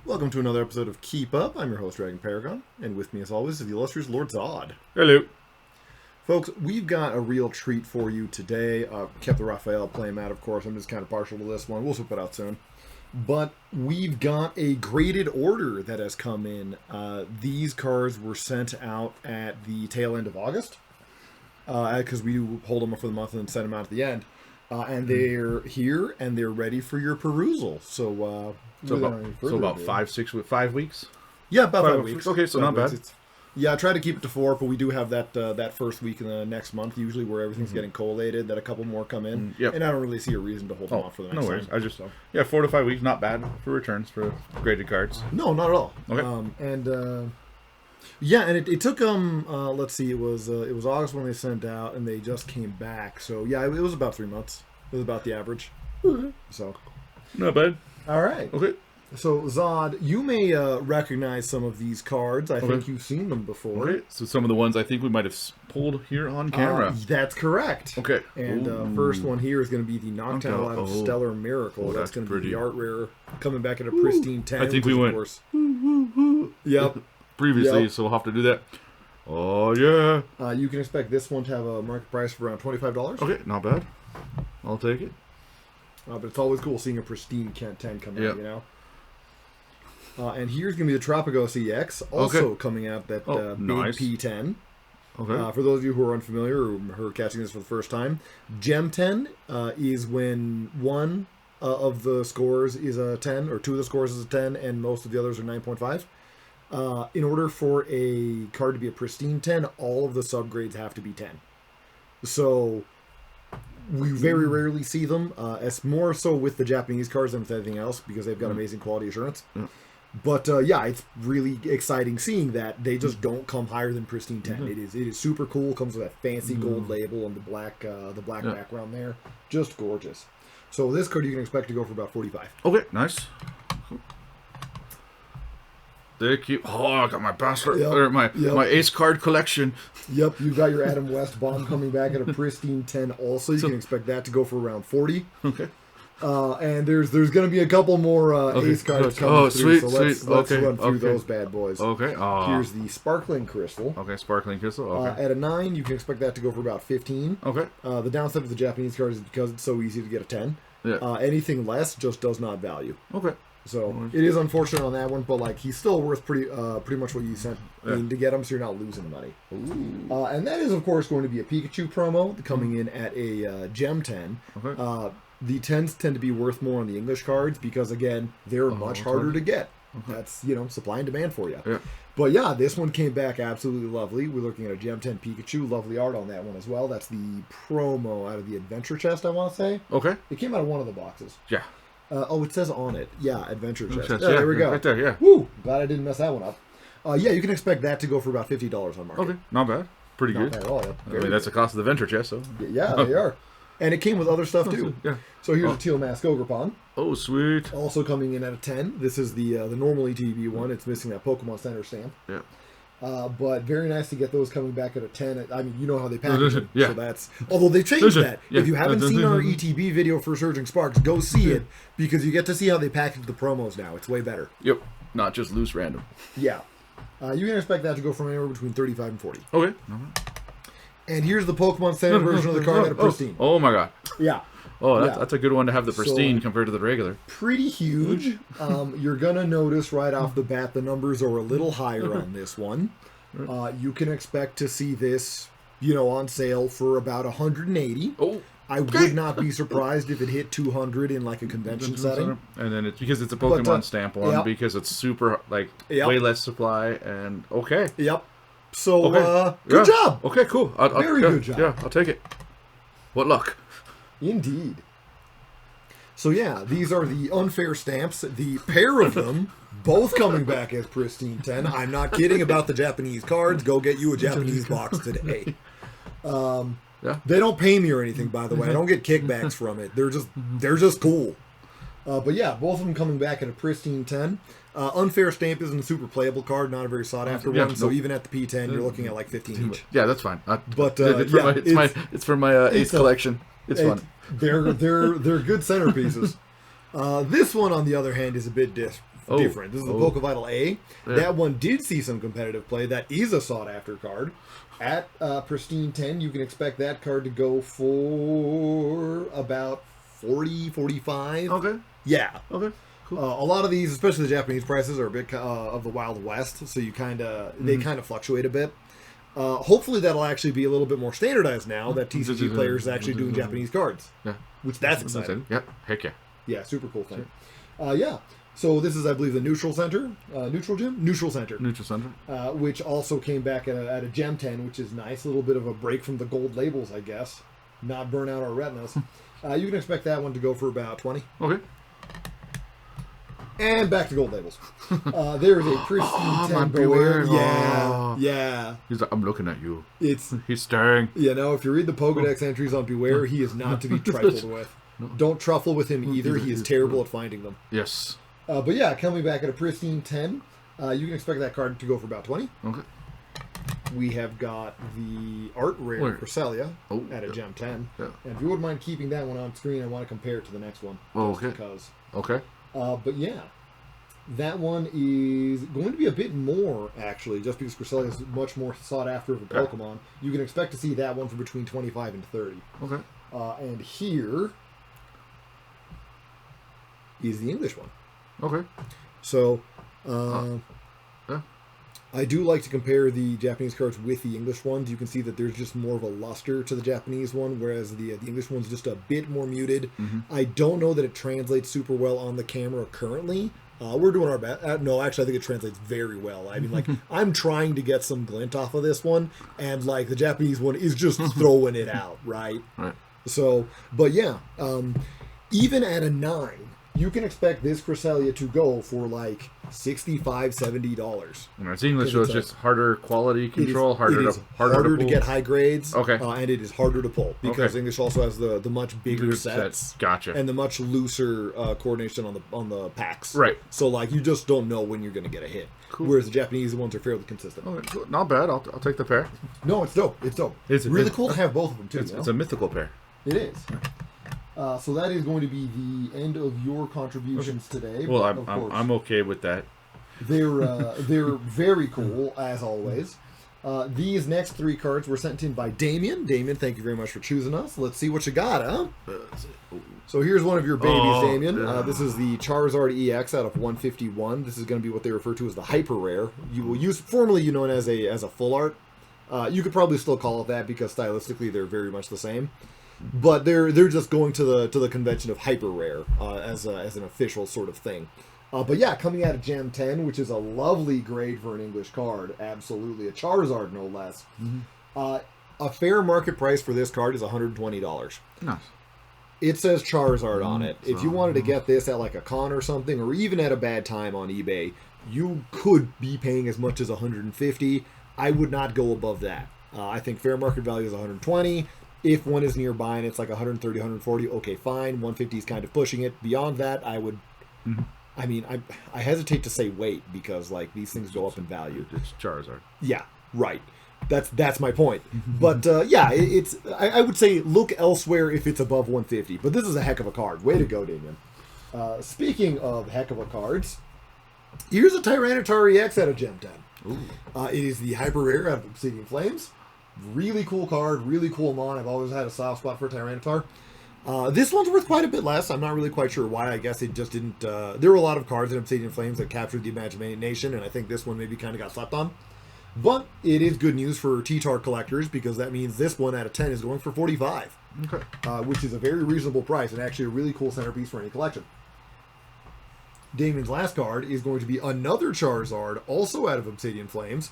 Welcome to another episode of Keep Up. I'm your host, Dragon Paragon, and with me, as always, is the illustrious Lord Zod. Hello. Folks, we've got a real treat for you today. Kept the Raphael playmat, of course. I'm just kind of partial to this one. We'll swap it out soon. But we've got a graded order that has come in. These cards were sent out at the tail end of August, because we hold them for the month and then send them out at the end. And they're here, and they're ready for your perusal. So about 5 weeks? Yeah, about 5 weeks. Okay, so not bad. Yeah, I try to keep it to 4, but we do have that first week in the next month, usually where everything's getting collated, that a couple more come in. Yep. And I don't really see a reason to hold them off for the next No worries. time. 4 to 5 weeks, not bad for returns for graded cards. No, not at all. Okay. And it took them, let's see, it was August when they sent out, and they just came back. So, yeah, it was about 3 months. It was about the average. So, Not bad. all right. Okay. So, Zod, you may recognize some of these cards. I think you've seen them before. Okay. So some of the ones I think we might have pulled here on camera. That's correct. Okay. And first one here is going to be the Noctowl out of Stellar Miracle. That's going to be the art rare coming back at a pristine 10. I think we went. Of course. Yep. Previously, so we'll have to do that. Oh, yeah. You can expect this one to have a market price of around $25. Okay, not bad. I'll take it. But it's always cool seeing a pristine 10 come out, you know? And here's going to be the Tropicos EX, also coming out that big nice. P10. Okay. For those of you who are unfamiliar or who are catching this for the first time, Gem 10 is when one of the scores is a 10, or two of the scores is a 10, and most of the others are 9.5. In order for a card to be a pristine 10, all of the subgrades have to be 10. So we very rarely see them. It's more so with the Japanese cards than with anything else because they've got amazing quality assurance. But it's really exciting seeing that they just don't come higher than pristine 10. It is super cool. Comes with that fancy gold label and the black background there. Just gorgeous. So this card you can expect to go for about 45. Okay, nice. Thank you. Oh, I got my bastard, or my ace card collection. Yep, you've got your Adam West bomb coming back at a pristine 10 also. You can expect that to go for around 40. Okay. And there's going to be a couple more ace cards coming through. So let's run through those bad boys. Okay. Here's the Sparkling Crystal. Okay, Sparkling Crystal. Okay. At a 9, you can expect that to go for about 15. Okay. The downside of the Japanese cards is because it's so easy to get a 10. Yeah. Anything less just does not value. Okay. So it is unfortunate on that one, but like he's still worth pretty much what you sent in to get him, so you're not losing money. And that is of course going to be a Pikachu promo coming in at a Gem 10. Okay. The 10s tend to be worth more on the English cards because again they're much harder to get. That's supply and demand for you. Yeah. But yeah, this one came back absolutely lovely. We're looking at a Gem 10 Pikachu, lovely art on that one as well. That's the promo out of the Adventure Chest, I want to say. Okay. It came out of one of the boxes. Yeah. It says on it. Yeah, Adventure Chest. Yeah, there we go. Right there, yeah. Woo! Glad I didn't mess that one up. You can expect that to go for about $50 on market. Okay, not bad. Pretty good. Not bad at all. Yeah. I mean, that's the cost of the Venture Chest, so. Yeah, they are. And it came with other stuff too. Yeah. So here's a Teal Mask Ogrepon. Oh, sweet. Also coming in at a 10. This is the normal ETB one. It's missing that Pokemon Center stamp. Yeah. But very nice to get those coming back at a 10. I mean, you know how they package them. Yeah. So that's... Although they've changed that. Yeah. If you haven't seen our ETB video for Surging Sparks, go see it. Because you get to see how they package the promos now. It's way better. Yep. Not just loose random. Yeah. You can expect that to go from anywhere between 35 and 40. Okay. And here's the Pokemon Center version of the card at a pristine. Oh my god. Yeah. Oh, that's a good one to have the pristine compared to the regular. Pretty huge. You're going to notice right off the bat the numbers are a little higher on this one. You can expect to see this, on sale for about 180. Oh. I would not be surprised if it hit 200 in like a convention setting. And then it's because it's a Pokemon stamp one, because it's super, way less supply, and okay. Yep. So, good job. Okay, cool. Very good job. Yeah, I'll take it. What luck. Indeed. So yeah, these are the unfair stamps. The pair of them, both coming back as pristine 10. I'm not kidding about the Japanese cards. Go get you a Japanese box today. They don't pay me or anything, by the way. I don't get kickbacks from it. They're just cool. But yeah, both of them coming back at a pristine 10. Unfair stamp isn't a super playable card, not a very sought after one. So even at the P10, you're looking at like 15 each. Yeah, that's fine. But it's for my ace collection. It's fun. They're good centerpieces. This one, on the other hand, is a bit different. This is the Poke Vital A. Yeah. That one did see some competitive play. That is a sought-after card. At Pristine 10, you can expect that card to go for about 40, 45. Okay. Yeah. Okay. Cool. A lot of these, especially the Japanese prices, are a bit of the Wild West, so you they kind of fluctuate a bit. Hopefully that'll actually be a little bit more standardized now that TCG players are actually doing Japanese cards. Yeah. Which that's exciting. Yep. Heck yeah. Yeah, super cool thing. Yeah. So this is, I believe, the Neutral Center. Neutral Gym? Neutral Center. Neutral Center. Which also came back at a Gem 10, which is nice. A little bit of a break from the gold labels, I guess. Not burn out our retinas. You can expect that one to go for about 20. Okay. And back to gold labels. There is a Pristine 10 Beware. Yeah, yeah. He's like, I'm looking at you. He's staring. You know, if you read the Pokedex entries on Beware, he is not to be trifled with. No. Don't truffle with him either. He is terrible at finding them. Yes. But yeah, coming back at a Pristine 10, you can expect that card to go for about 20. Okay. We have got the Art Rare Cresselia at a Gem 10. Yeah. And if you wouldn't mind keeping that one on screen, I want to compare it to the next one. Oh, okay. Okay. But yeah, that one is going to be a bit more, actually, just because Cresselia is much more sought after of a Pokemon. You can expect to see that one for between 25 and 30. Okay. And here is the English one. Okay. So, I do like to compare the Japanese cards with the English ones. You can see that there's just more of a luster to the Japanese one, whereas the English one's just a bit more muted. Mm-hmm. I don't know that it translates super well on the camera currently. We're doing our best. No, actually, I think it translates very well. I mean, like, I'm trying to get some glint off of this one, and, like, the Japanese one is just throwing it out, right? Right. So, but yeah, even at a 9, you can expect this Cresselia to go for like $65, $70. And it's English, so it's just harder quality control, harder to get high grades. Okay. And it is harder to pull because English also has the much bigger sets. Gotcha. And the much looser coordination on the packs. Right. So like you just don't know when you're going to get a hit. Cool. Whereas the Japanese ones are fairly consistent. Okay. Not bad. I'll take the pair. No, it's dope. It's dope. It's really cool to have both of them too. It's a mythical pair. It is. So that is going to be the end of your contributions today. Well, I'm okay with that. They're very cool as always. These next 3 cards were sent in by Damien. Damien, thank you very much for choosing us. Let's see what you got, huh? So here's one of your babies, Damien. This is the Charizard EX out of 151. This is going to be what they refer to as the Hyper Rare. You will use formerly known as a full art. You could probably still call it that because stylistically they're very much the same. But they're just going to the convention of Hyper Rare as an official sort of thing. But yeah, coming out of Gem 10, which is a lovely grade for an English card, absolutely a Charizard no less. Mm-hmm. A fair market price for this card is $120. Nice. It says Charizard on it. If you wanted to get this at like a con or something, or even at a bad time on eBay, you could be paying as much as $150. I would not go above that. I think fair market value is $120. If one is nearby and it's like $130, $140, okay, fine. $150 is kind of pushing it. Beyond that, I would. Mm-hmm. I mean, I hesitate to say wait because like these things go up in value. It's Charizard. Yeah, right. That's my point. But yeah, it's. I would say look elsewhere if it's above 150. But this is a heck of a card. Way to go, Damien. Speaking of heck of a cards, here's a Tyranitar EX out of Gem 10. It is the Hyper Rare out of Obsidian Flames. Really cool card, really cool mon. I've always had a soft spot for Tyranitar. This one's worth quite a bit less. I'm not really quite sure why. I guess it just didn't... there were a lot of cards in Obsidian Flames that captured the imagination, and I think this one maybe kind of got slept on. But it is good news for T-Tar collectors, because that means this one out of 10 is going for 45. Okay. Which is a very reasonable price, and actually a really cool centerpiece for any collection. Damien's last card is going to be another Charizard, also out of Obsidian Flames.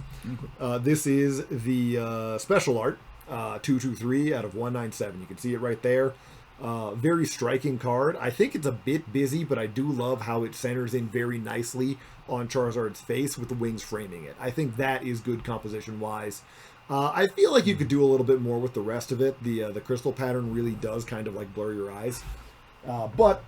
This is the special art, 223 out of 197. You can see it right there. Very striking card. I think it's a bit busy, but I do love how it centers in very nicely on Charizard's face with the wings framing it. I think that is good composition-wise. I feel like you could do a little bit more with the rest of it. The crystal pattern really does kind of like blur your eyes. But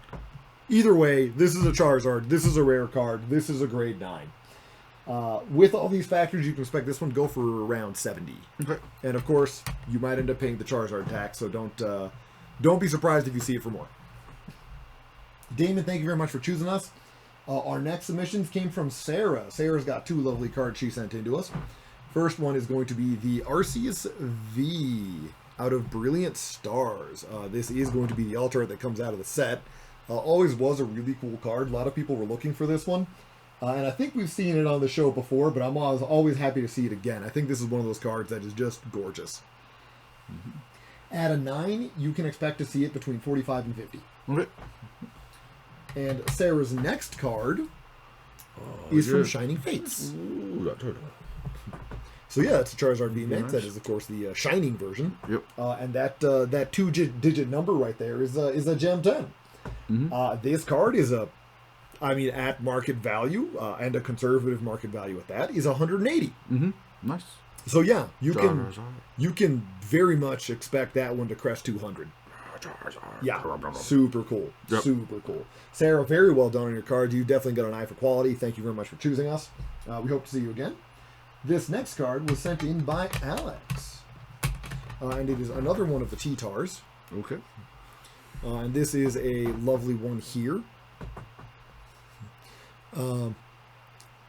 either way, this is a Charizard. This is a rare card. This is a grade 9. With all these factors, you can expect this one to go for around 70. Okay. And of course, you might end up paying the Charizard tax, so don't be surprised if you see it for more. Damon, thank you very much for choosing us. Our next submissions came from Sarah. Sarah's got 2 lovely cards she sent in to us. First one is going to be the Arceus V out of Brilliant Stars. This is going to be the alt art that comes out of the set. Always was a really cool card. A lot of people were looking for this one. And I think we've seen it on the show before, but I'm always happy to see it again. I think this is one of those cards that is just gorgeous. Mm-hmm. At a 9, you can expect to see it between 45 and 50. Okay. And Sarah's next card is from Shining Fates. Ooh, that turtle. So yeah, it's a Charizard VMAX. Nice. That is, of course, the Shining version. Yep. And that 2-digit number right there is a Gem 10. Mm-hmm. This card is at market value, and a conservative market value at that, is 180. Mm-hmm. Nice. So yeah, you can very much expect that one to crest 200. Yeah, super cool. Yep. Super cool. Sarah, very well done on your cards. You've definitely got an eye for quality. Thank you very much for choosing us. We hope to see you again. This next card was sent in by Alex. And it is another one of the T-Tars. Okay. And this is a lovely one here.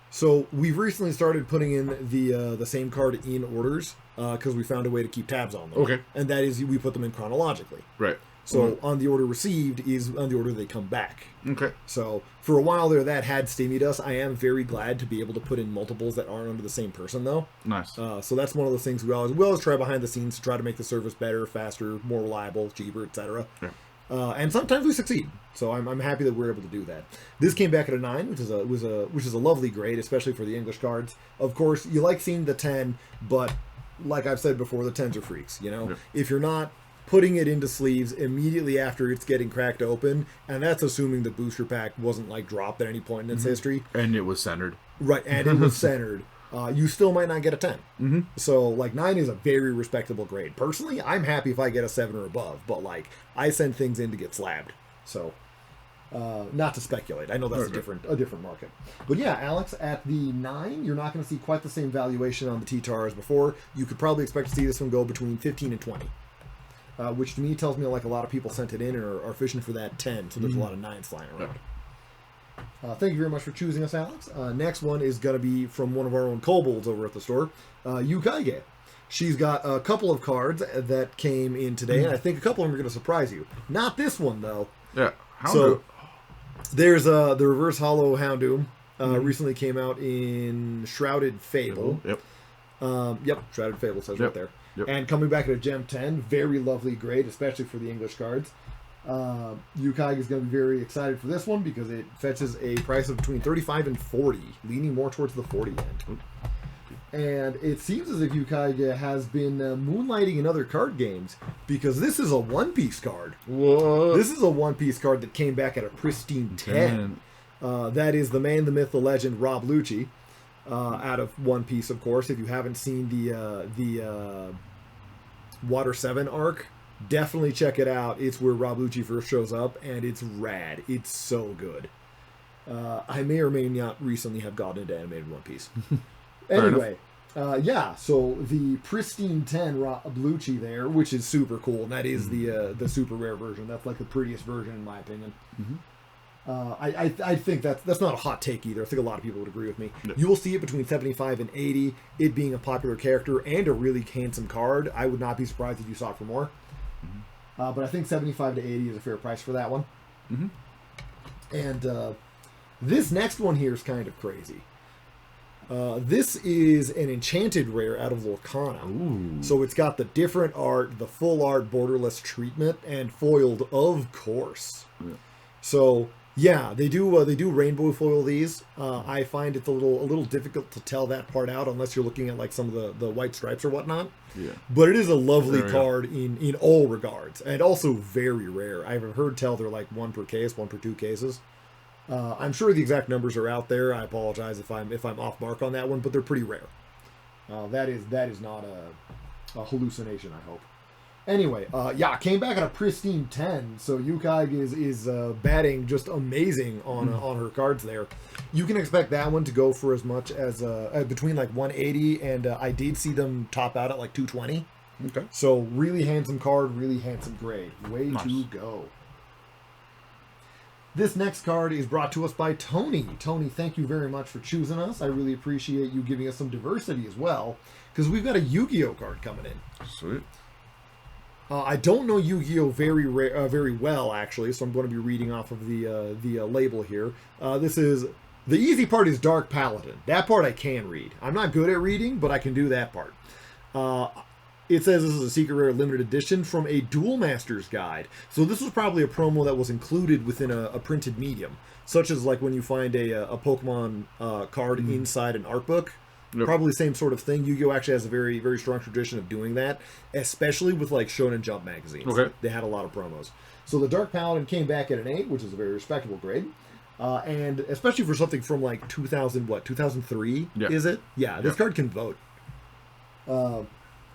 So we've recently started putting in the same card in orders because we found a way to keep tabs on them. Okay. And that is we put them in chronologically. Right. So on the order received is on the order they come back. Okay. So for a while there, that had stymied us. I am very glad to be able to put in multiples that aren't under the same person, though. Nice. So that's one of those things we always try behind the scenes to try to make the service better, faster, more reliable, cheaper, etc. Yeah. And sometimes we succeed. So I'm happy that we're able to do that. This came back at a 9, which is a lovely grade, especially for the English cards. Of course, you like seeing the 10, but like I've said before, the 10s are freaks. You know, if you're not putting it into sleeves immediately after it's getting cracked open, and that's assuming the booster pack wasn't like dropped at any point in its history, and it was centered. Right, and it was centered. You still might not get a 10. Mm-hmm. So, like, 9 is a very respectable grade. Personally, I'm happy if I get a 7 or above, but, like, I send things in to get slabbed. So, not to speculate. I know that's a different market. But yeah, Alex, at the 9, you're not going to see quite the same valuation on the T-Tar as before. You could probably expect to see this one go between 15 and 20. Which to me tells me, like, a lot of people sent it in and are fishing for that 10, so there's a lot of 9s flying around. Thank you very much for choosing us, Alex. Next one is going to be from one of our own kobolds over at the store, Yukaige. She's got a couple of cards that came in today, and I think a couple of them are going to surprise you. Not this one, though. Yeah. So, there's the Reverse Hollow Houndoom. Recently came out in Shrouded Fable. Yep. Shrouded Fable says right there. Yep. And coming back at a Gem 10, very lovely grade, especially for the English cards. Yukaige is going to be very excited for this one because it fetches a price of between 35 and 40, leaning more towards the 40 end. And it seems as if Yukaige has been moonlighting in other card games because this is a one-piece card. What? This is a one-piece card that came back at a pristine 10. That is the man, the myth, the legend, Rob Lucci, out of One Piece, of course. If you haven't seen the Water 7 arc, definitely check it out. It's where Rob Lucci first shows up, and it's rad. It's so good. I may or may not recently have gotten into animated One Piece. Anyway, so the pristine 10 Rob Lucci there, which is super cool, and that is the super rare version. That's like the prettiest version in my opinion. I think that's not a hot take either. I think a lot of people would agree with me. No. You will see it between 75 and 80. It being a popular character and a really handsome card, I would not be surprised if you saw it for more. But I think 75 to 80 is a fair price for that one. And this next one here is kind of crazy. This is an enchanted rare out of Lorcana. Ooh. So it's got the different art, the full art borderless treatment, and foiled, of course. So yeah, they do rainbow foil these. I find it's a little difficult to tell that part out unless you're looking at like some of the white stripes or whatnot. Yeah. But it is a lovely card in all regards, and also very rare. I've heard tell they're like 1 per case, 1 per 2 cases. I'm sure the exact numbers are out there. I apologize if I'm off mark on that one, but they're pretty rare. That is not a hallucination, I hope. Anyway, came back at a pristine 10, so Yukaige is batting just amazing on her cards there. You can expect that one to go for as much as between like 180, and I did see them top out at like 220. Okay. So really handsome card, really handsome grade. Way to go. This next card is brought to us by Tony. Tony, thank you very much for choosing us. I really appreciate you giving us some diversity as well, because we've got a Yu-Gi-Oh card coming in. Sweet. I don't know Yu-Gi-Oh very well, actually, so I'm going to be reading off of the label here. This is... The easy part is Dark Paladin. That part I can read. I'm not good at reading, but I can do that part. It says this is a secret rare limited edition from a Duel Master's Guide. So this was probably a promo that was included within a printed medium, such as like when you find a Pokemon card inside an art book. Yep. Probably the same sort of thing. Yu-Gi-Oh! Actually has a very, very strong tradition of doing that, especially with like Shonen Jump magazines. Okay. They had a lot of promos. So the Dark Paladin came back at an 8, which is a very respectable grade. And especially for something from like 2003, is it? Yeah, this card can vote.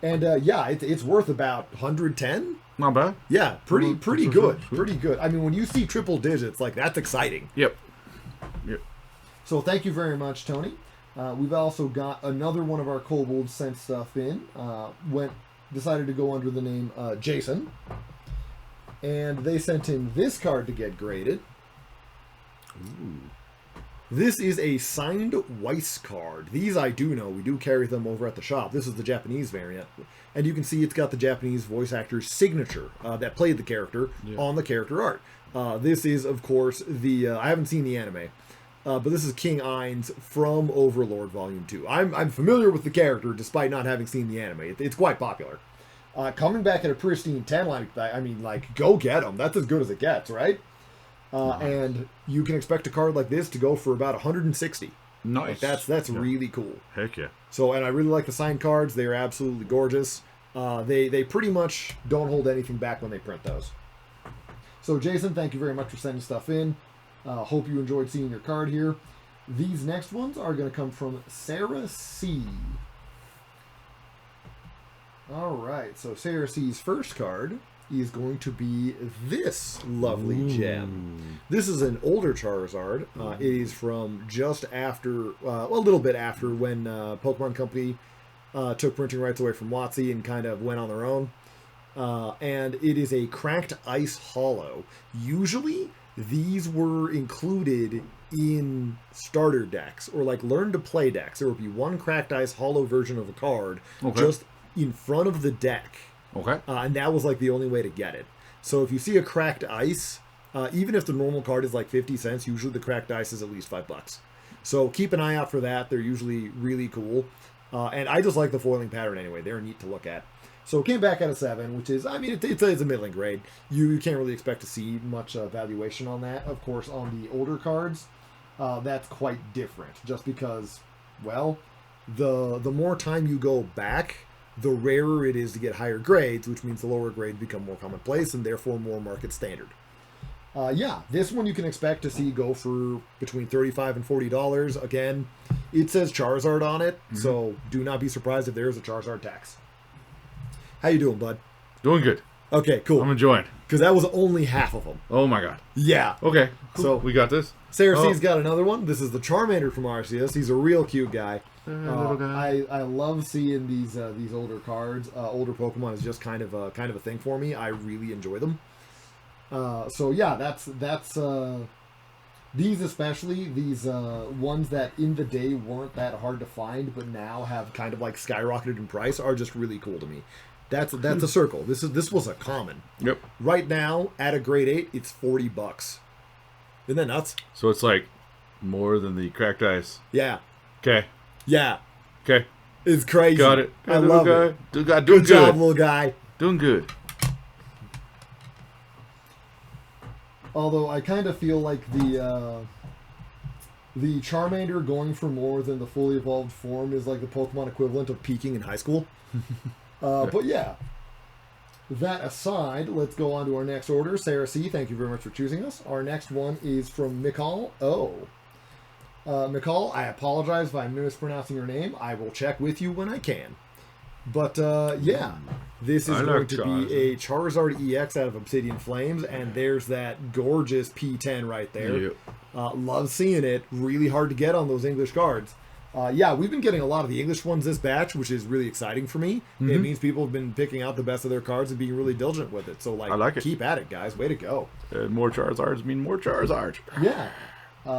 It's worth about 110. Not bad. Yeah, pretty good. Pretty good. I mean, when you see triple digits, like that's exciting. Yep. So thank you very much, Tony. We've also got another one of our kobolds sent stuff in. Decided to go under the name Jason, and they sent in this card to get graded. Ooh. This is a signed Weiss card. These I do know. We do carry them over at the shop. This is the Japanese variant. And you can see it's got the Japanese voice actor's signature that played the character on the character art. This is, of course, I haven't seen the anime, but this is King Ainz from Overlord Volume 2. I'm familiar with the character despite not having seen the anime. It's quite popular. Coming back at a pristine 10, go get him. That's as good as it gets, right? And you can expect a card like this to go for about 160. Nice. Like that's really cool. Heck yeah. So, and I really like the signed cards. They are absolutely gorgeous. They pretty much don't hold anything back when they print those. So, Jason, thank you very much for sending stuff in. Hope you enjoyed seeing your card here. These next ones are going to come from Sarah C. All right. So, Sarah C's first card is going to be this lovely gem. This is an older Charizard. It is from just after, a little bit after when Pokemon Company took printing rights away from WotC and kind of went on their own. And it is a Cracked Ice Hollow. Usually, these were included in starter decks or like learn to play decks. There would be one Cracked Ice Hollow version of a card just in front of the deck. Okay. And that was like the only way to get it. So if you see a Cracked Ice, even if the normal card is like 50 cents, usually the Cracked Ice is at least $5. So keep an eye out for that. They're usually really cool. And I just like the foiling pattern anyway. They're neat to look at. So it came back at a 7, which is, I mean, it's a middling grade. You can't really expect to see much valuation on that. Of course, on the older cards, that's quite different. Just because, well, the more time you go back, the rarer it is to get higher grades, which means the lower grades become more commonplace and therefore more market standard. This one you can expect to see go for between $35 and $40. Again, it says Charizard on it, so do not be surprised if there is a Charizard tax. How you doing, bud? Doing good. Okay, cool. I'm enjoying. Because that was only half of them. Oh my god. Yeah. Okay, cool. So we got this. Sarah C's got another one. This is the Charmander from Arceus. He's a real cute guy. Little guy. I love seeing these older cards. Older Pokemon is just kind of a thing for me. I really enjoy them. That's these especially these ones that in the day weren't that hard to find, but now have kind of like skyrocketed in price are just really cool to me. That's a circle. This was a common. Yep. Right now at a grade 8, it's $40. Isn't that nuts? So it's like more than the Cracked Ice. Yeah. Okay. Yeah. Okay. It's crazy. Got it. I love it. Doing good job, little guy. Doing good. Although I kind of feel like the Charmander going for more than the fully evolved form is like the Pokemon equivalent of peaking in high school. But yeah. That aside, let's go on to our next order. Sarah C., thank you very much for choosing us. Our next one is from Mikal O. Mikal, I apologize if I'm mispronouncing your name. I will check with you when I can. But this is going to be a Charizard EX out of Obsidian Flames, and there's that gorgeous P10 right there. Yep. Love seeing it. Really hard to get on those English cards. Yeah, we've been getting a lot of the English ones this batch, which is really exciting for me. Mm-hmm. It means people have been picking out the best of their cards and being really diligent with it. So, like, I like it. Keep at it, guys. Way to go. And more Charizards mean more Charizards. Yeah.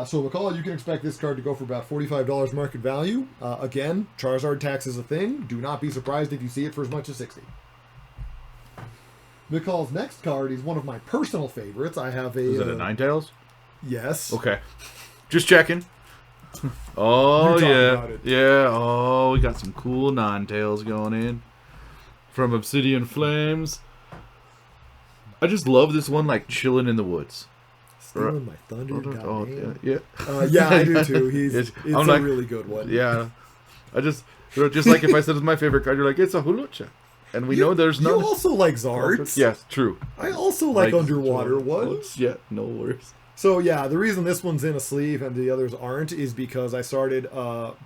So, McCall, you can expect this card to go for about $45 market value. Again, Charizard tax is a thing. Do not be surprised if you see it for as much as $60. McCall's next card is one of my personal favorites. I have a... Is it a Ninetales? Yes. Okay. Just checking. Oh, yeah. Yeah. Oh, we got some cool Ninetales going in. From Obsidian Flames. I just love this one, like, chilling in the woods. Stealing my thunder. Oh, yeah. Yeah, I do too. It's a like, really good one. Yeah. I just like if I said it's my favorite card, you're like, it's a Hulucha. And we know there's none. You also like Zards. Yes, true. I also like underwater ones. Yeah, no worries. So yeah, the reason this one's in a sleeve and the others aren't is because I started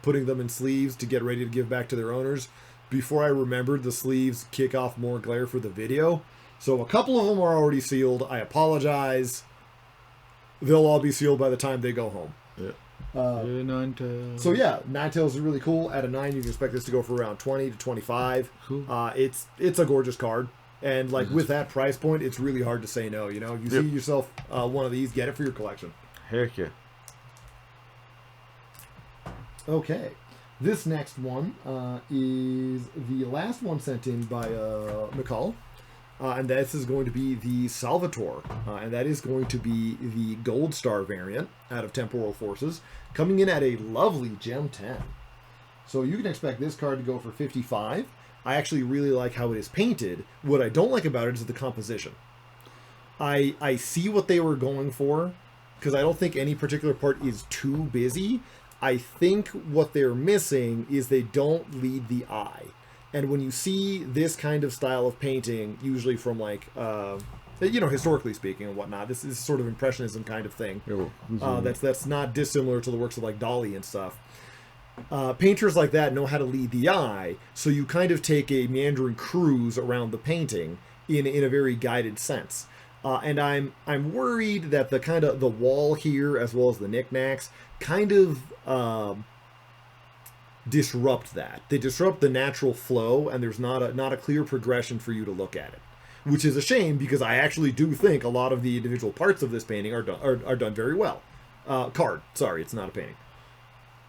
putting them in sleeves to get ready to give back to their owners. Before I remembered the sleeves kick off more glare for the video. So a couple of them are already sealed. I apologize. They'll all be sealed by the time they go home. Yeah. Ninetales. So yeah, Ninetales is really cool. At a 9, you can expect this to go for around 20 to 25. Cool. It's a gorgeous card. And like with that price point, it's really hard to say no. You know, you see yourself one of these, get it for your collection. Heck yeah. Okay, this next one is the last one sent in by McCall, and this is going to be the Salvatore, and that is going to be the Gold Star variant out of Temporal Forces, coming in at a lovely Gem 10. So you can expect this card to go for 55. I actually really like how it is painted. What I don't like about it is the composition. I see what they were going for, because I don't think any particular part is too busy. I think what they're missing is they don't lead the eye. And when you see this kind of style of painting, usually from like, historically speaking and whatnot, this is sort of impressionism kind of thing. That's not dissimilar to the works of like Dali and stuff. Painters like that know how to lead the eye, so you kind of take a meandering cruise around the painting in a very guided sense. And I'm worried that the wall here, as well as the knickknacks, kind of disrupt that. They disrupt the natural flow, and there's not a clear progression for you to look at it, which is a shame because I actually do think a lot of the individual parts of this painting are done very well. Sorry, it's not a painting,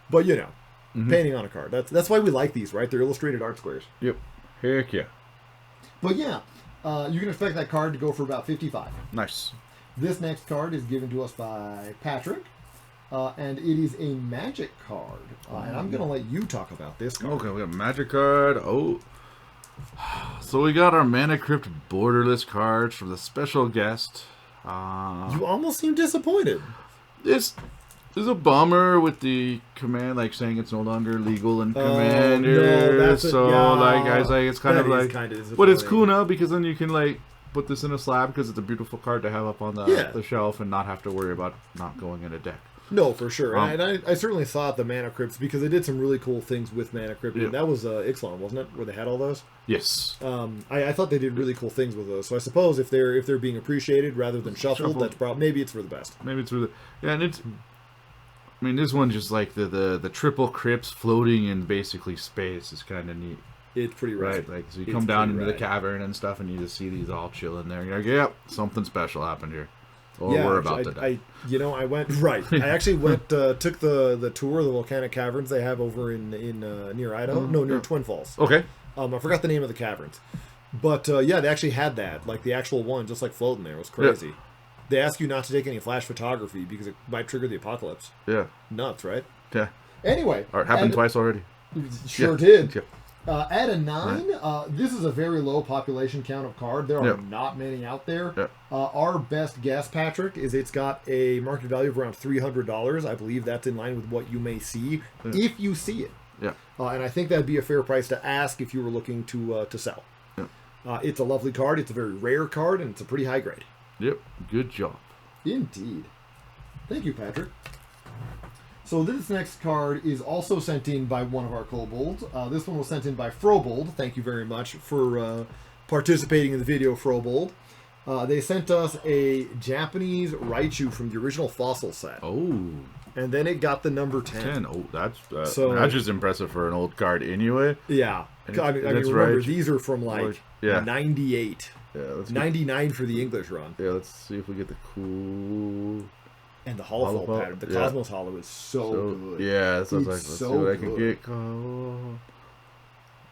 but you know. Mm-hmm. Painting on a card. That's why we like these, right? They're illustrated art squares. Yep. Heck yeah. But yeah, you can expect that card to go for about 55. Nice. This next card is given to us by Patrick, and it is a magic card. And I'm going to let you talk about this card. Okay, we got a magic card. Oh. So we got our Mana Crypt borderless cards from the special guest. You almost seem disappointed. This is a bummer with the command, like saying it's no longer legal in Commander. No, it's kind of like, but it's cool now because then you can like put this in a slab because it's a beautiful card to have up on the shelf and not have to worry about not going in a deck. No, for sure. And I certainly thought the Mana Crypts, because they did some really cool things with Mana Crypt. Yeah. That was Ixalan, wasn't it? Where they had all those? Yes. I thought they did really cool things with those. So I suppose if they're being appreciated rather than shuffled, that's maybe it's for the best. Maybe it's for the and it's. I mean, this one just like the triple crypts floating in basically space is kind of neat. It's pretty right. Like so you come down into the cavern and stuff, and you just see these all chilling there. You're like, yep, something special happened here. Or we're about to die. I went right. I actually went took the tour of the volcanic caverns they have over in near Idaho. No, near Twin Falls. Okay. I forgot the name of the caverns, but they actually had that, like the actual one, just like floating there. It was crazy. Yeah. They ask you not to take any flash photography because it might trigger the apocalypse. Yeah. Nuts, right? Yeah. Anyway. It happened twice already. Sure did. Yeah. At a 9, this is a very low population count of card. There are not many out there. Yeah. Our best guess, Patrick, is it's got a market value of around $300. I believe that's in line with what you may see, if you see it. Yeah. And I think that'd be a fair price to ask if you were looking to sell. Yeah. It's a lovely card. It's a very rare card, and it's a pretty high grade. Yep, good job. Indeed. Thank you, Patrick. So this next card is also sent in by one of our kobolds. This one was sent in by Frobold. Thank you very much for participating in the video, Frobold. They sent us a Japanese Raichu from the original Fossil set. Oh. And then it got the number 10. Oh, that's just impressive for an old card anyway. Yeah. I mean remember, these are from like 98. Yeah, 99 for the English run. Yeah, let's see if we get the cool... And the hollow pattern. The Cosmos Hollow is so good. Yeah, so let's see what I can get.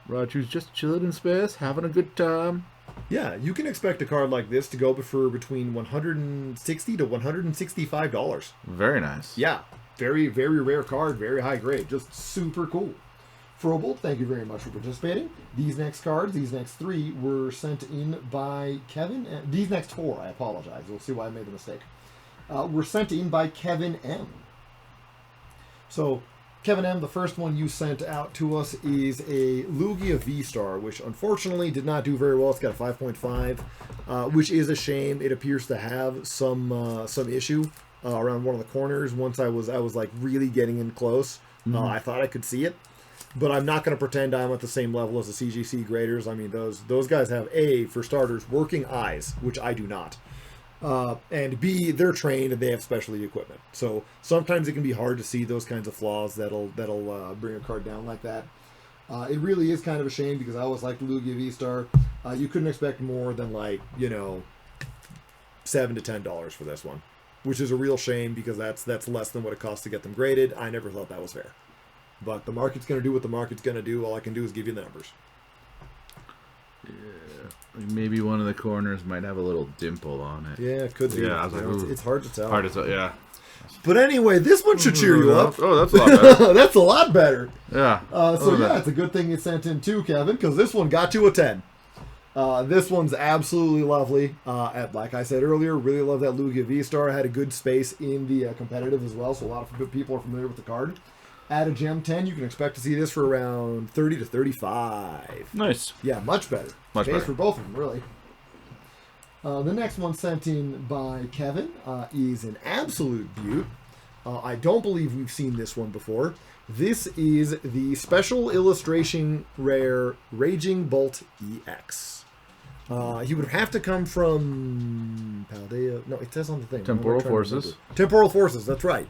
Roger's just chilling in space, having a good time. Yeah, you can expect a card like this to go for between $160 to $165. Very nice. Yeah, very, very rare card, very high grade, just super cool. Frobold, thank you very much for participating. These next cards, these next 3, were sent in by Kevin. These next 4, I apologize. We'll see why I made the mistake. Were sent in by Kevin M. So, Kevin M., the first one you sent out to us is a Lugia V-Star, which unfortunately did not do very well. It's got a 5.5, which is a shame. It appears to have some issue around one of the corners. Once I was like really getting in close, I thought I could see it. But I'm not going to pretend I'm at the same level as the CGC graders. I mean, those guys have, A, for starters, working eyes, which I do not. And B, they're trained and they have specialty equipment. So sometimes it can be hard to see those kinds of flaws that'll bring a card down like that. It really is kind of a shame because I always liked the Lugia V-Star. You couldn't expect more than $7 to $10 for this one, which is a real shame because that's less than what it costs to get them graded. I never thought that was fair. But the market's going to do what the market's going to do. All I can do is give you the numbers. Yeah. Maybe one of the corners might have a little dimple on it. Yeah, it could be. Yeah, I was like, it's hard to tell. Hard to tell, yeah. But anyway, this one should cheer you up. Oh, that's a lot better. That's a lot better. Yeah. It's a good thing you sent in too, Kevin, because this one got you a 10. This one's absolutely lovely. Like I said earlier, really love that Lugia V-Star. Had a good space in the competitive as well, so a lot of people are familiar with the card. At a Gem 10, you can expect to see this for around 30 to 35. Nice. Yeah, much better. Much better. For both of them, really. The next one sent in by Kevin is an absolute beaut. I don't believe we've seen this one before. This is the special illustration rare Raging Bolt EX. He would have to come from Paldea. No, it says on the thing. Temporal Forces. Temporal Forces, that's right.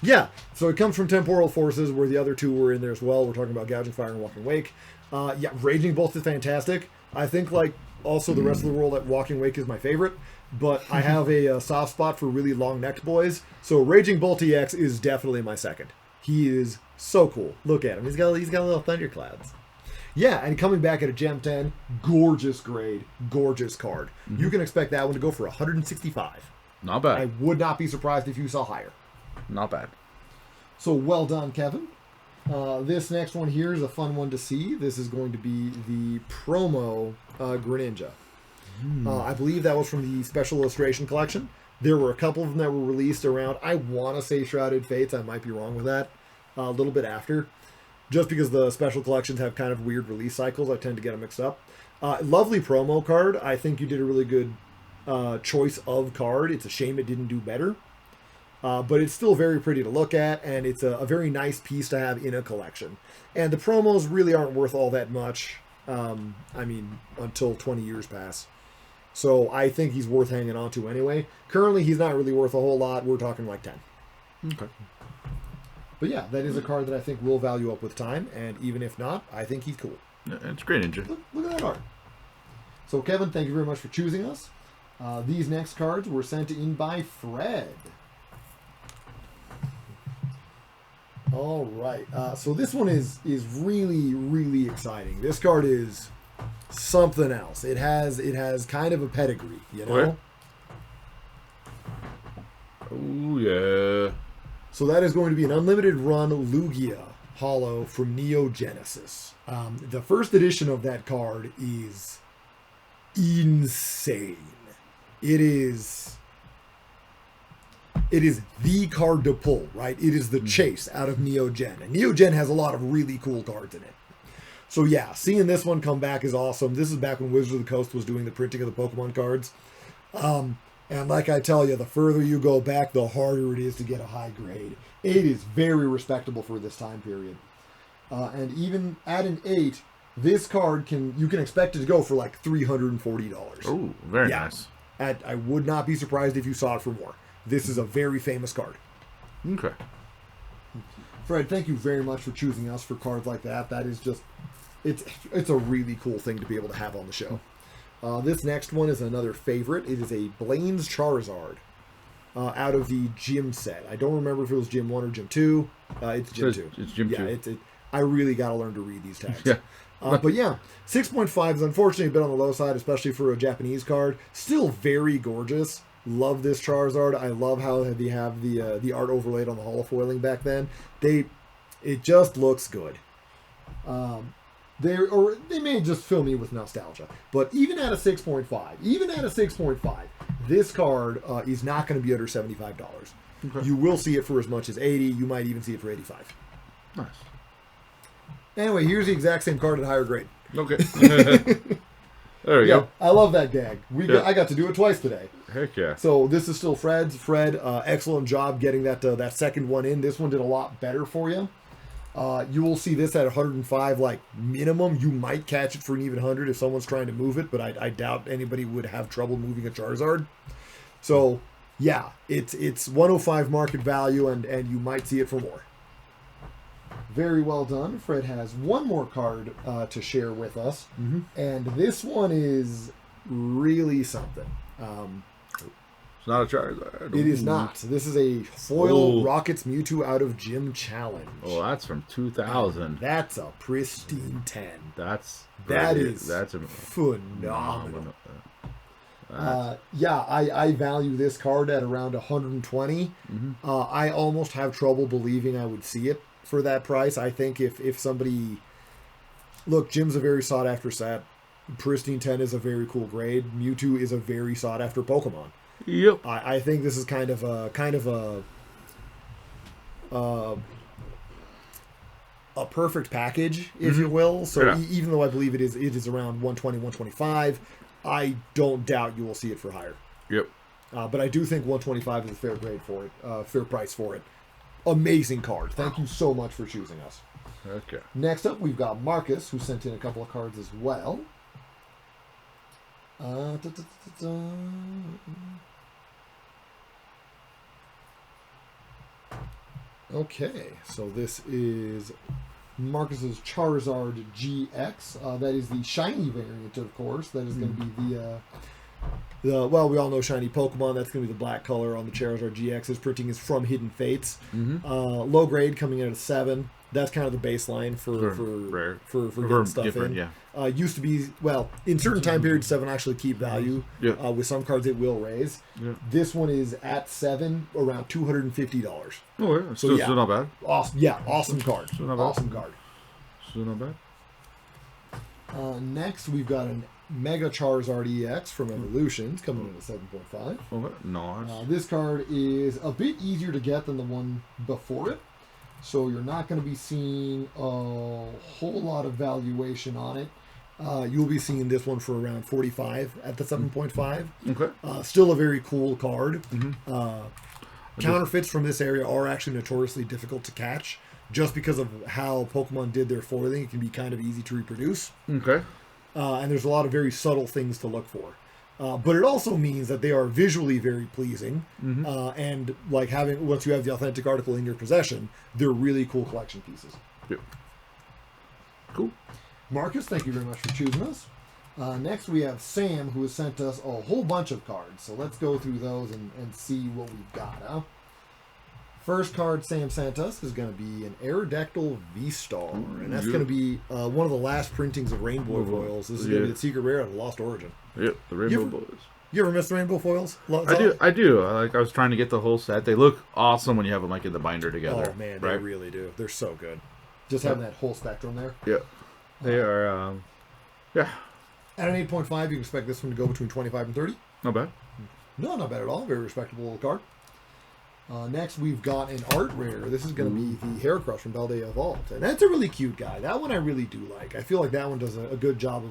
Yeah, so it comes from Temporal Forces, where the other 2 were in there as well. We're talking about Gouging Fire and Walking Wake. Yeah, Raging Bolt is fantastic. I think, like, also the rest of the world at Walking Wake is my favorite, but I have a soft spot for really long-necked boys, so Raging Bolt EX is definitely my second. He is so cool. Look at him. He's got little thunderclouds. Yeah, and coming back at a Gem 10, gorgeous grade, gorgeous card. Mm-hmm. You can expect that one to go for 165. Not bad. I would not be surprised if you saw higher. Not bad. So well done, Kevin. This next one here is a fun one to see. This is going to be the promo Greninja. I believe that was from the Special Illustration Collection. There were a couple of them that were released around, I want to say Shrouded Fates. I might be wrong with that. A little bit after. Just because the Special Collections have kind of weird release cycles, I tend to get them mixed up. Lovely promo card. I think you did a really good choice of card. It's a shame it didn't do better. But it's still very pretty to look at, and it's a very nice piece to have in a collection. And the promos really aren't worth all that much, until 20 years pass. So I think he's worth hanging on to anyway. Currently, he's not really worth a whole lot. We're talking like 10. Okay. But yeah, that is a card that I think will value up with time, and even if not, I think he's cool. It's Greninja. Look at that art. So Kevin, thank you very much for choosing us. These next cards were sent in by Fred. All right, so this one is really, really exciting. This card is something else. It has kind of a pedigree, you know? Okay. Oh yeah. So that is going to be an unlimited run Lugia holo from Neo Genesis. The first edition of that card is insane. It is the card to pull, right? It is the chase out of Neo Gen. And Neo Gen has a lot of really cool cards in it. So yeah, seeing this one come back is awesome. This is back when Wizards of the Coast was doing the printing of the Pokemon cards. And like I tell you, the further you go back, the harder it is to get a high grade. 8 is very respectable for this time period. And even at an 8, this card you can expect it to go for like $340. Oh, very nice. I would not be surprised if you saw it for more. This is a very famous card. Okay. Fred, thank you very much for choosing us for cards like that. That is just, it's a really cool thing to be able to have on the show. This next one is another favorite. It is a Blaine's Charizard out of the Gym set. I don't remember if it was Gym 1 or Gym 2. It's Gym 2. It's Gym 2. I really got to learn to read these tags. Yeah. But yeah, 6.5 is unfortunately a bit on the low side, especially for a Japanese card. Still very gorgeous. Love this Charizard. I love how they have the art overlaid on the holofoiling back then. It just looks good. They may just fill me with nostalgia, but even at a 6.5, this card is not going to be under $75. Okay. You will see it for as much as $80. You might even see it for $85. Nice. Anyway, here's the exact same card at higher grade. Okay. There we go. I love that gag. I got to do it twice today. Heck yeah. So this is still Fred's. Fred, excellent job getting that second one in. This one did a lot better for you. You will see this at 105 like minimum. You might catch it for an even 100 if someone's trying to move it, but I doubt anybody would have trouble moving a Charizard. So yeah, it's 105 market value, and you might see it for more. Very well done. Fred has one more card to share with us, and this one is really something. It's not a Charizard. It is not. This is a foil Rockets Mewtwo out of Gym Challenge. Oh, that's from 2000. That's a pristine 10. That's phenomenal. Yeah, I value this card at around 120. I almost have trouble believing I would see it for that price. I think if somebody... Look, Gym's a very sought-after set. Pristine 10 is a very cool grade. Mewtwo is a very sought-after Pokemon. Yep. I think this is kind of a perfect package, if you will. So even though I believe it is around 120, 125, I don't doubt you will see it for higher. Yep. But I do think 125 is a fair grade for it, fair price for it. Amazing card. Thank you so much for choosing us. Okay. Next up, we've got Marcus, who sent in a couple of cards as well. Okay, so this is Marcus's Charizard GX. That is the shiny variant, of course. That is going to be well, we all know shiny Pokemon. That's going to be the black color on the Charizard GX. His printing is from Hidden Fates. Low grade, coming in at a 7. That's kind of the baseline for getting stuff in. Yeah. Used to be, well, in certain time periods, 7 actually keep value. Yeah. With some cards, it will raise. Yeah. This one is at 7, around $250. Oh, yeah. Still not bad. Awesome. Yeah, awesome card. Still not bad. Awesome card. Still not bad. Next, we've got an Mega Charizard EX from Evolutions coming in at 7.5. Okay, nice. This card is a bit easier to get than the one before it. So you're not going to be seeing a whole lot of valuation on it. You'll be seeing this one for around 45 at the 7.5. Okay. Still a very cool card. Counterfeits from this area are actually notoriously difficult to catch, just because of how Pokemon did their foiling. It can be kind of easy to reproduce. Okay. And there's a lot of very subtle things to look for. But it also means that they are visually very pleasing, and like once you have the authentic article in your possession, they're really cool collection pieces. Yep. Cool. Marcus, thank you very much for choosing us. Next we have Sam, who has sent us a whole bunch of cards. So let's go through those and see what we've got. First card Sam sent us is going to be an Aerodactyl V-Star, and that's going to be one of the last printings of Rainbow foils. This is going to be the secret rare out of Lost Origin. Yep, the Rainbow foils. You ever miss the Rainbow foils? I do. I was trying to get the whole set. They look awesome when you have them like in the binder together. Oh man, they really do. They're so good. Just having that whole spectrum there. Yeah, they are. Yeah. At an 8.5, you can expect this one to go between 25 and 30. Not bad. No, not bad at all. Very respectable little card. Next, we've got an art rare. This is going to be the Heracross from Paldea Vault, and that's a really cute guy. That one I really do like. I feel like that one does a good job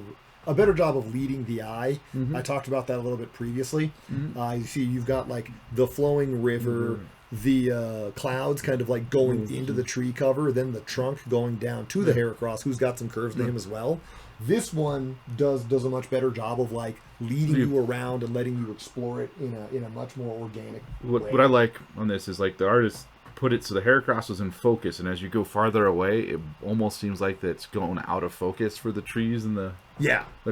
a better job of leading the eye. I talked about that a little bit previously. You see, you've got like the flowing river, the clouds kind of like going into the tree cover, then the trunk going down to the Heracross, who's got some curves to him as well. This one does a much better job of like leading you around and letting you explore it in a much more organic way. What I like on this is like the artist put it so the Heracross was in focus, and as you go farther away, it almost seems like it's going out of focus for the trees and the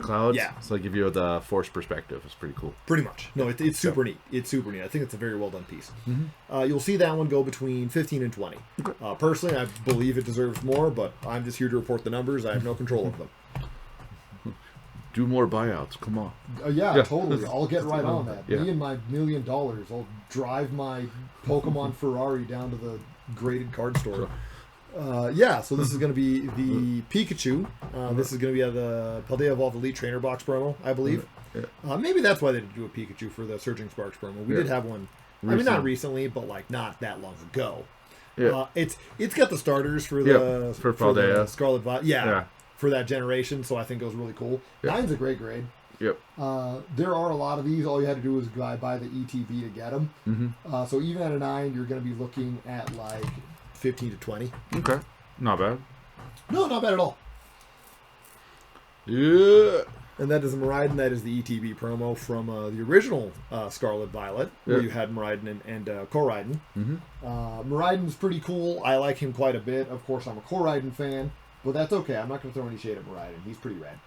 clouds. Yeah. So I give you the forced perspective. It's pretty cool. Pretty much. No, it's super neat. It's super neat. I think it's a very well done piece. You'll see that one go between 15 and 20. Personally, I believe it deserves more, but I'm just here to report the numbers. I have no control of them. Do more buyouts. Come on. Yeah, totally. I'll get right on that. Yeah. Me and my $1 million. I'll drive my Pokemon Ferrari down to the graded card store. So this is going to be the Pikachu. This is going to be the Paldea Evolved Elite Trainer Box promo, I believe. Maybe that's why they didn't do a Pikachu for the Surging Sparks promo. We did have one. Recently. I mean, not recently, but like not that long ago. Yeah. It's got the starters for the for Paldea. Scarlet Violet. For that generation, so I think it was really cool. 9's a great grade. Yep. There are a lot of these. All you had to do was buy the ETB to get them. So even at a 9, you're going to be looking at like 15 to 20. Okay. Not bad. No, not bad at all. Yeah. And that is Miraidon. That is the ETB promo from the original Scarlet Violet, where you had Miraidon and Koraidon. Miraidon's pretty cool. I like him quite a bit. Of course, I'm a Koraidon fan. But that's okay. I'm not going to throw any shade at Miraidon. He's pretty rad.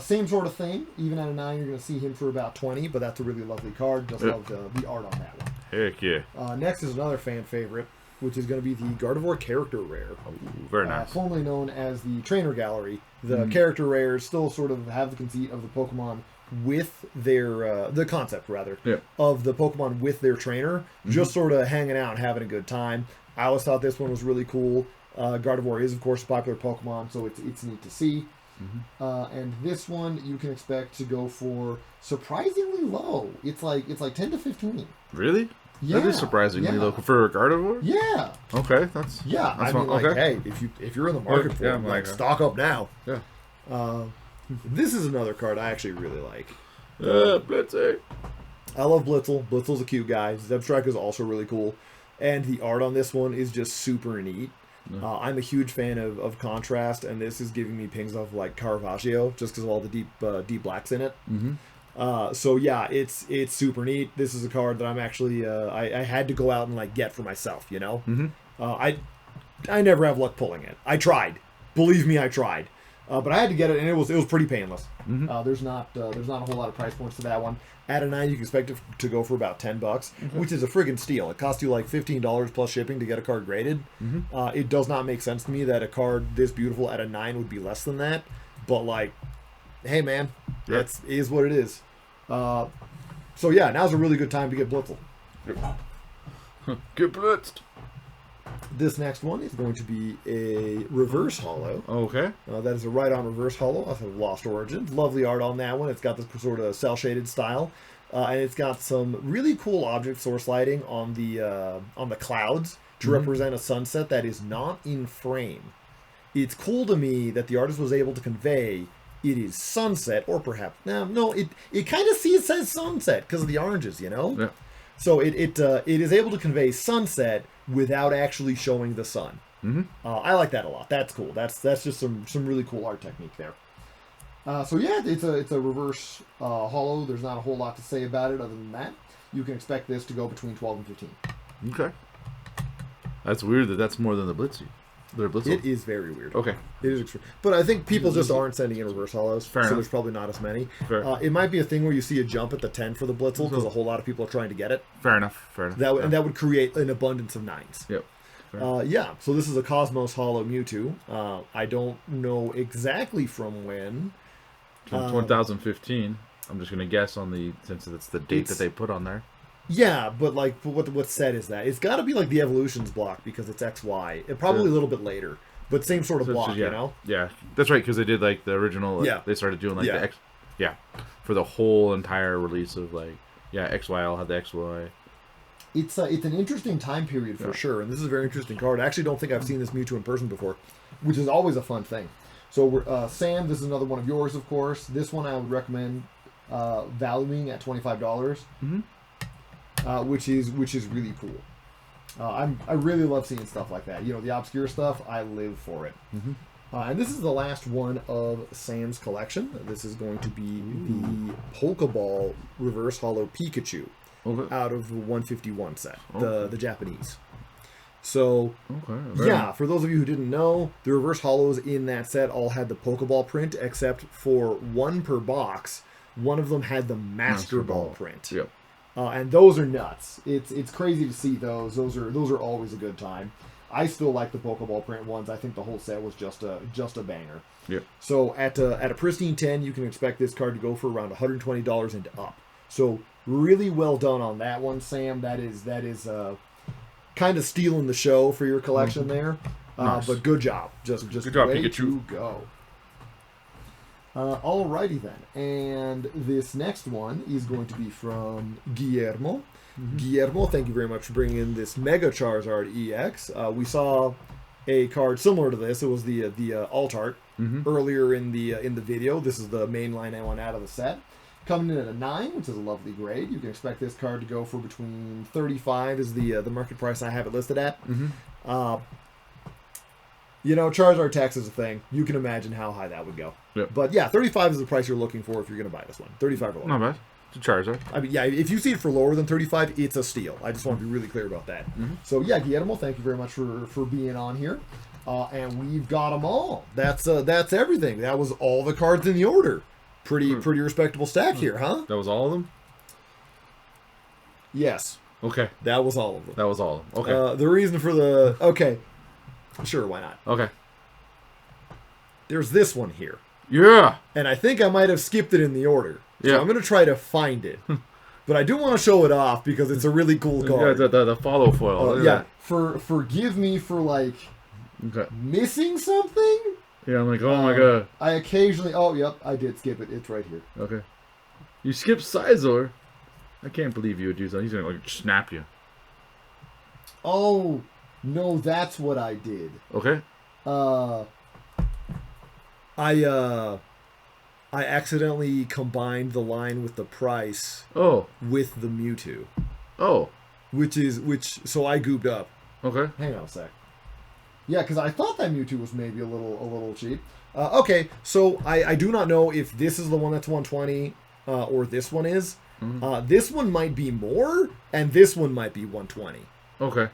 Same sort of thing. Even at a 9, you're going to see him for about 20, but that's a really lovely card. Just love the art on that one. Heck yeah. Next is another fan favorite, which is going to be the Gardevoir Character Rare. Oh, very nice. Formerly known as the Trainer Gallery. The Character Rares still sort of have the conceit of the Pokemon with their, the concept rather, of the Pokemon with their trainer, just sort of hanging out and having a good time. I always thought this one was really cool. Gardevoir is, of course, a popular Pokemon, so it's neat to see. And this one you can expect to go for surprisingly low. It's like 10 to 15. Really? Yeah. That is surprisingly low for a Gardevoir. Yeah. Okay, that's I mean, like, hey, if you're in the market for it, like stock up now. Yeah. This is another card I actually really like. Blitzy. I love Blitzel. Blitzel's a cute guy. Zebstrike is also really cool, and the art on this one is just super neat. I'm a huge fan of contrast, and this is giving me pings of like Caravaggio just because of all the deep blacks in it. So yeah, it's super neat. This is a card that I'm actually I had to go out and like get for myself. You know, I never have luck pulling it. I tried, believe me, I tried, but I had to get it, and it was pretty painless. There's not a whole lot of price points to that one. At a 9, you can expect it to go for about $10, which is a friggin' steal. It costs you like $15 plus shipping to get a card graded. It does not make sense to me that a card this beautiful at a 9 would be less than that. But like, hey man, it is what it is. So yeah, now's a really good time to get Blitzel. Get blitzed. This next one is going to be a reverse holo. Okay. That is a right-on reverse holo off of Lost Origins. Lovely art on that one. It's got this sort of cel-shaded style. And it's got some really cool object source lighting on the clouds to represent a sunset that is not in frame. It's cool to me that the artist was able to convey it is sunset, or perhaps... No, it kind of says sunset because of the oranges, you know? Yeah. So it is able to convey sunset without actually showing the sun. I like that a lot. That's cool. That's just some really cool art technique there. So yeah, it's a reverse holo. There's not a whole lot to say about it other than that. You can expect this to go between 12 and 15. Okay. That's weird that's more than the Blitzy. It is very weird. Okay. It is extreme. But I think people just aren't sending in reverse holos, Fair so enough. there's probably not as many. Fair. It might be a thing where you see a jump at the 10 for the Blitzel because a whole lot of people are trying to get it. Fair enough. And that would create an abundance of 9s. Yep. Yeah, so this is a Cosmos Holo Mewtwo. I don't know exactly from when. 2015. I'm just going to guess since it's the date that they put on there. Yeah, but like, what set is that? It's got to be like the Evolutions block because it's XY. It probably a little bit later, but same sort of block, you know? Yeah, that's right, because they did like the original. They started doing like the X. Yeah, for the whole entire release of like XY. I'll have the XY. It's an interesting time period for sure, and this is a very interesting card. I actually don't think I've seen this Mewtwo in person before, which is always a fun thing. So Sam, this is another one of yours, of course. This one I would recommend valuing at $25. Which is really cool. I really love seeing stuff like that. You know, the obscure stuff, I live for it. And this is the last one of Sam's collection. This is going to be the Pokeball Reverse Holo Pikachu out of the 151 set, the Japanese. So, okay, yeah, for those of you who didn't know, the reverse holos in that set all had the Pokeball print, except for one per box. One of them had the Master Ball print. Yep. And those are nuts. It's crazy to see those. Those are always a good time. I still like the Pokeball print ones. I think the whole set was just a banger. Yep. So at a pristine 10, you can expect this card to go for around $120 and up. So really well done on that one, Sam. That is kind of stealing the show for your collection there. Nice. But good job. Just good job, way Pikachu. to go. Alrighty then. And this next one is going to be from Guillermo. Guillermo, thank you very much for bringing in this Mega Charizard EX. We saw a card similar to this. It was the alt art earlier in the video. This is the main line I want out of the set. Coming in at a 9, which is a lovely grade. You can expect this card to go for between $35 is the market price I have it listed at. Charizard tax is a thing. You can imagine how high that would go. Yep. But yeah, $35 is the price you're looking for if you're going to buy this one. $35 or lower. Not bad. It's a Charizard. I mean, yeah, if you see it for lower than $35, it's a steal. I just want to be really clear about that. So yeah, Guillermo, thank you very much for being on here. And we've got them all. That's everything. That was all the cards in the order. Pretty respectable stack here, huh? That was all of them? Yes. Okay. That was all of them. That was all of them. Okay. The reason for the... Okay. Sure, why not? Okay. There's this one here. Yeah. And I think I might have skipped it in the order. So Yeah. I'm going to try to find it. But I do want to show it off because it's a really cool card. Yeah, the follow foil. Yeah. Forgive me for, missing something? Yeah, I'm like, oh my god. I occasionally... Oh, yep, I did skip it. It's right here. Okay. You skipped Sizor. I can't believe you would do that. He's going to, snap you. Oh, no, that's what I did. Okay. I accidentally combined the line with the price with the Mewtwo. Oh. So I gooped up. Okay. Hang on a sec. Yeah, because I thought that Mewtwo was maybe a little cheap. Okay, so I do not know if this is the one that's 120 or this one is. This one might be more, and this one might be 120. Okay.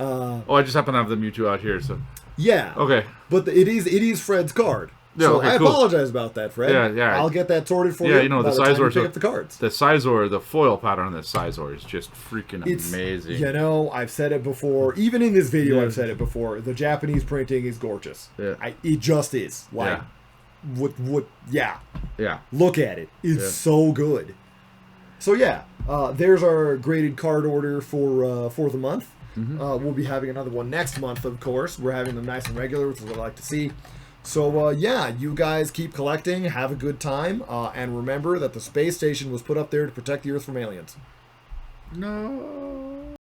I just happen to have the Mewtwo out here, so. Yeah. Okay. But it is Fred's card. Yeah, so okay, I cool. apologize about that, Fred. Yeah. I'll get that sorted for you. Yeah, the Sizor. Pick up the cards. The Sizor, the foil pattern on the Sizor is just freaking amazing. I've said it before. Even in this video, I've said it before. The Japanese printing is gorgeous. Yeah. It just is. Like, Yeah. Look at it. It's so good. So yeah, there's our graded card order for the month. We'll be having another one next month, of course. We're having them nice and regular, which is what I like to see. So, you guys keep collecting, have a good time, and remember that the space station was put up there to protect the Earth from aliens. No.